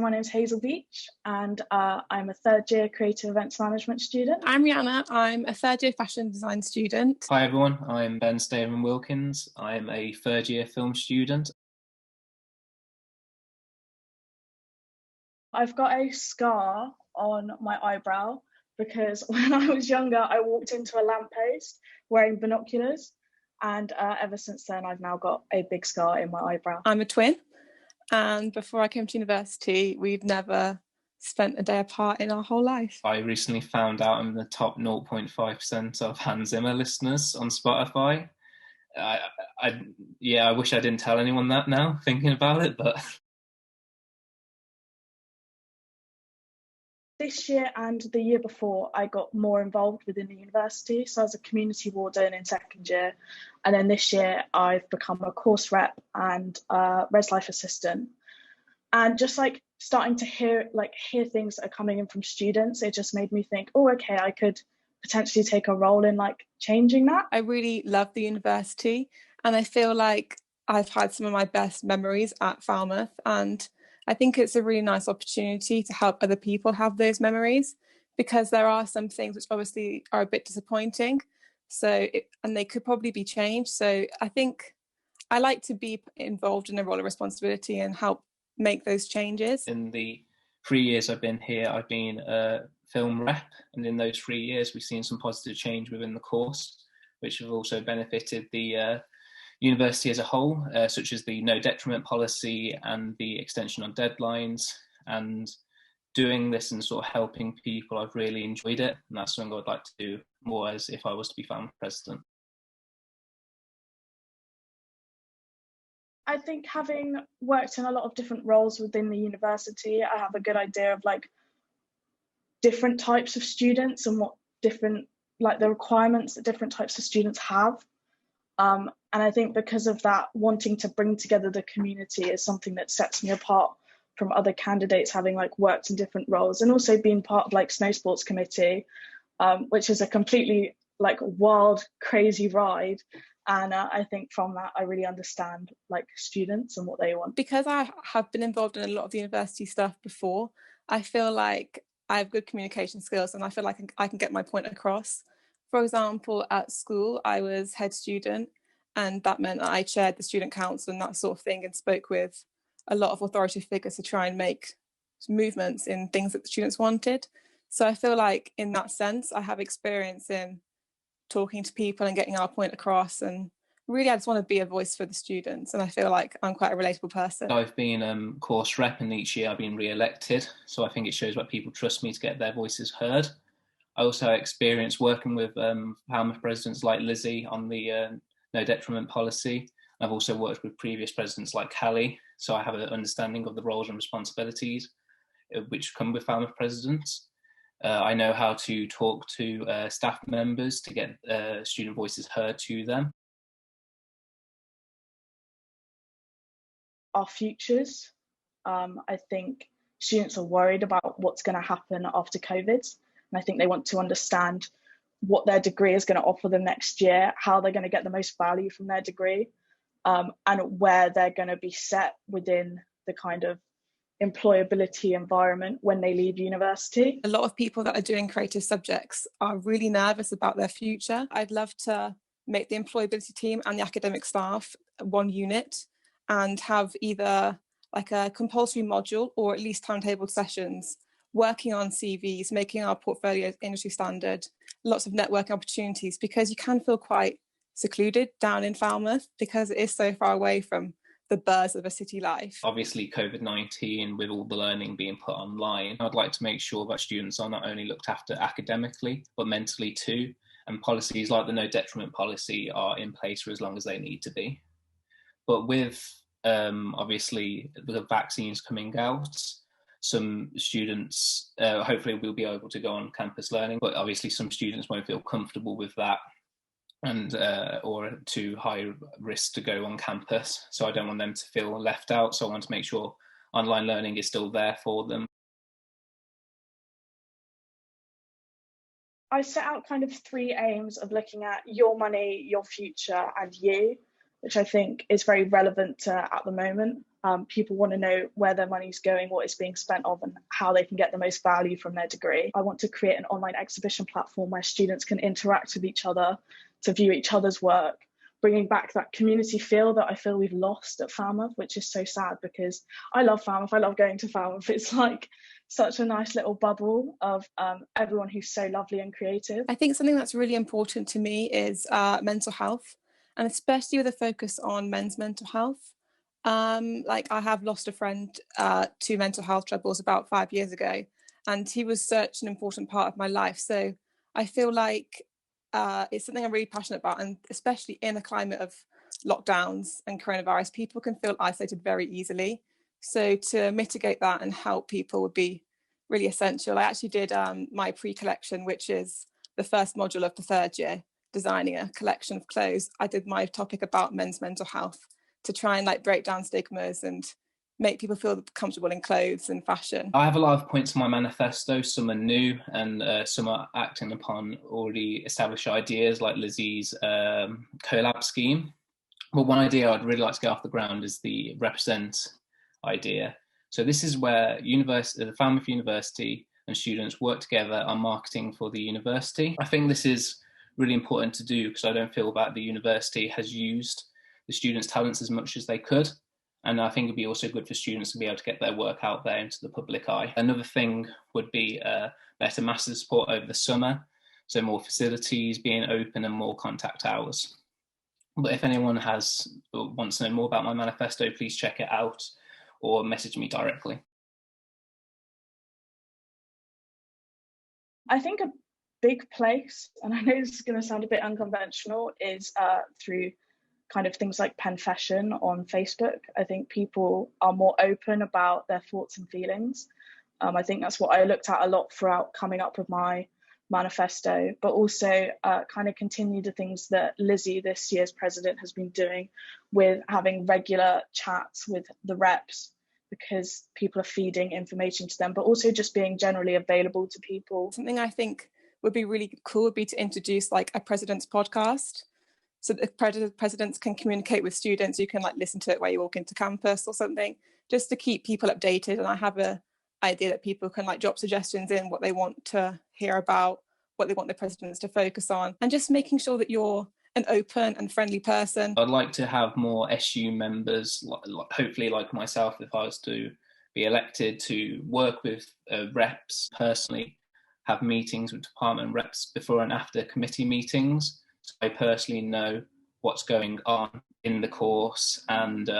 My name's Hazel Beach, and I'm a third year creative events management student. I'm Rihanna. I'm a third year fashion design student. Hi everyone, I'm Ben Staven Wilkins. I'm a third year film student. I've got a scar on my eyebrow because when I was younger, I walked into a lamppost wearing binoculars, and ever since then, I've now got a big scar in my eyebrow. I'm a twin, and before I came to university, we've never spent a day apart in our whole life. I recently found out I'm the top 0.5% of Hans Zimmer listeners on Spotify. I wish I didn't tell anyone that now, thinking about it, but... This year and the year before, I got more involved within the university. So I was a community warden in second year. And then this year, I've become a course rep and res life assistant. And just like starting to hear things that are coming in from students, it just made me think, oh, okay, I could potentially take a role in like changing that. I really love the university, and I feel like I've had some of my best memories at Falmouth, and I think it's a really nice opportunity to help other people have those memories, because there are some things which obviously are a bit disappointing, and they could probably be changed. So I think I like to be involved in a role of responsibility and help make those changes. In the 3 years I've been here, I've been a film rep, and in those 3 years we've seen some positive change within the course, which have also benefited the university as a whole, such as the no detriment policy and the extension on deadlines. And doing this and sort of helping people, I've really enjoyed it, and that's something I'd like to do more as if I was to be found president. I think having worked in a lot of different roles within the university, I have a good idea of like different types of students and what different, like the requirements that different types of students have. And I think because of that, wanting to bring together the community is something that sets me apart from other candidates, having like worked in different roles, and also being part of like Snow Sports Committee, which is a completely like wild, crazy ride. And I think from that, I really understand like students and what they want. Because I have been involved in a lot of the university stuff before, I feel like I have good communication skills, and I feel like I can get my point across. For example, at school, I was head student, and that meant that I chaired the student council and that sort of thing, and spoke with a lot of authority figures to try and make movements in things that the students wanted. So I feel like in that sense, I have experience in talking to people and getting our point across, and really I just want to be a voice for the students, and I feel like I'm quite a relatable person. I've been course rep, and each year I've been re-elected, so I think it shows that people trust me to get their voices heard. I also have experience working with Falmouth presidents like Lizzie on the no detriment policy. I've also worked with previous presidents like Callie, so I have an understanding of the roles and responsibilities which come with Falmouth presidents. I know how to talk to staff members to get student voices heard to them. Our futures. I think students are worried about what's going to happen after COVID. And I think they want to understand what their degree is going to offer them next year, how they're going to get the most value from their degree, and where they're going to be set within the kind of employability environment when they leave university. A lot of people that are doing creative subjects are really nervous about their future. I'd love to make the employability team and the academic staff one unit, and have either like a compulsory module or at least timetabled sessions working on CVs, making our portfolios industry standard, lots of networking opportunities, because you can feel quite secluded down in Falmouth because it is so far away from the buzz of a city life. Obviously COVID-19, with all the learning being put online, I'd like to make sure that students are not only looked after academically but mentally too, and policies like the no detriment policy are in place for as long as they need to be. But with obviously the vaccines coming out, some students hopefully will be able to go on campus learning, but obviously some students won't feel comfortable with that, and or too high risk to go on campus. So I don't want them to feel left out. So I want to make sure online learning is still there for them. I set out kind of 3 aims of looking at your money, your future, and you, which I think is very relevant at the moment. People want to know where their money's going, what it's being spent on, and how they can get the most value from their degree. I want to create an online exhibition platform where students can interact with each other to view each other's work, bringing back that community feel that I feel we've lost at Falmouth, which is so sad because I love Falmouth. I love going to Falmouth. It's like such a nice little bubble of everyone who's so lovely and creative. I think something that's really important to me is mental health, and especially with a focus on men's mental health. Like I have lost a friend to mental health troubles about 5 years ago, and he was such an important part of my life. So I feel like it's something I'm really passionate about, and especially in a climate of lockdowns and coronavirus, people can feel isolated very easily. So to mitigate that and help people would be really essential. I actually did my pre-collection, which is the first module of the third year, designing a collection of clothes. I did my topic about men's mental health to try and like break down stigmas and make people feel comfortable in clothes and fashion. I have a lot of points in my manifesto. Some are new and some are acting upon already established ideas, like Lizzie's collab scheme. But one idea I'd really like to get off the ground is the represent idea. So this is where the Falmouth University and students work together on marketing for the university. I think this is really important to do because I don't feel that the university has used the students' talents as much as they could. And I think it'd be also good for students to be able to get their work out there into the public eye. Another thing would be better master support over the summer. So more facilities being open and more contact hours. But if anyone wants to know more about my manifesto, please check it out or message me directly. I think a big place, and I know this is going to sound a bit unconventional, is through kind of things like Penfession on Facebook. I think people are more open about their thoughts and feelings. I think that's what I looked at a lot throughout coming up with my manifesto, but also kind of continue the things that Lizzie, this year's president, has been doing with having regular chats with the reps, because people are feeding information to them, but also just being generally available to people. Something I think would be really cool would be to introduce like a president's podcast. So the presidents can communicate with students. You can like listen to it while you walk into campus or something, just to keep people updated. And I have an idea that people can like drop suggestions in what they want to hear about, what they want the presidents to focus on, and just making sure that you're an open and friendly person. I'd like to have more SU members, hopefully like myself, if I was to be elected, to work with reps personally, have meetings with department reps before and after committee meetings. So I personally know what's going on in the course and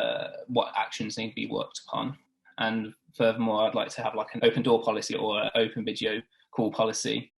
what actions need to be worked upon. And furthermore, I'd like to have like an open door policy or an open video call policy